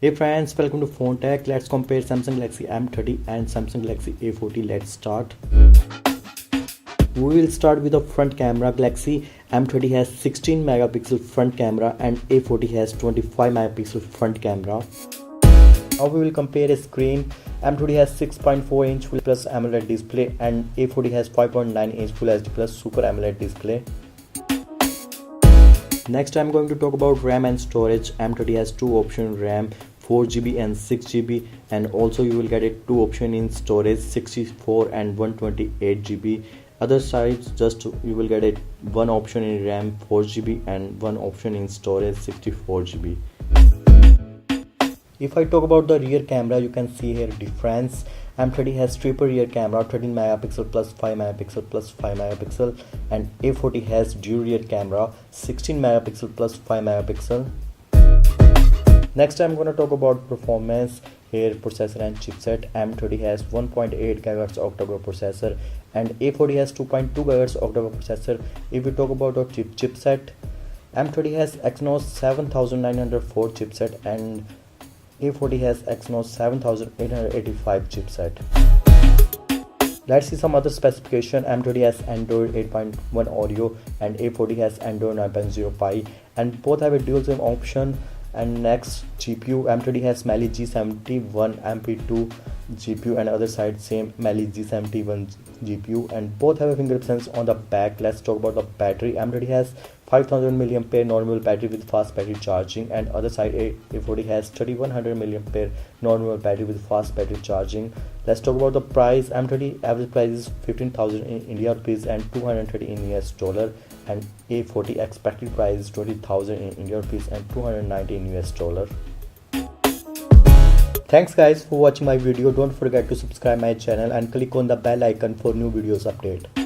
Hey friends, welcome to Phone Tech. Let's compare Samsung Galaxy M30 and Samsung Galaxy A40. Let's start. We will start with the front camera. Galaxy M30 has 16 megapixel front camera and A40 has 25 megapixel front camera. Now we will compare a screen. M30 has 6.4 inch Full Plus AMOLED display and A40 has 5.9 inch Full HD Plus Super AMOLED display. Next I'm going to talk about RAM and storage. M30 has two options, RAM 4GB and 6GB, and also you will get it two options in storage, 64 and 128GB. Other sides just you will get it one option in RAM 4GB and one option in storage 64GB. If I talk about the rear camera, you can see here difference. M30 has triple rear camera, 13 megapixel plus 5 megapixel plus 5 megapixel, and A40 has dual rear camera, 16 megapixel plus 5 megapixel. Next I'm going to talk about performance. Here processor and chipset. M30 has 1.8 GHz octa-core processor and A40 has 2.2 GHz octa-core processor. If we talk about the chipset, M30 has Exynos 7904 chipset and A40 has Exynos 7885 chipset. Let's see some other specification. M30 has Android 8.1 Oreo and A40 has Android 9.0 Pie, and both have a dual SIM option. And next, GPU. M30 has Mali G71 MP2 GPU and other side same Mali G71 GPU, and both have a fingerprint sensor on the back. Let's talk about the battery. M30 has 5000 mAh normal battery with fast battery charging, and other side A40 has 3100 mAh normal battery with fast battery charging. Let's talk about the price. M30 average price is 15,000 in India rupees and 230 in US dollar, and A40 expected price is 20,000 in India rupees and 290 in US dollar. Thanks guys for watching my video. Don't forget to subscribe my channel and click on the bell icon for new videos update.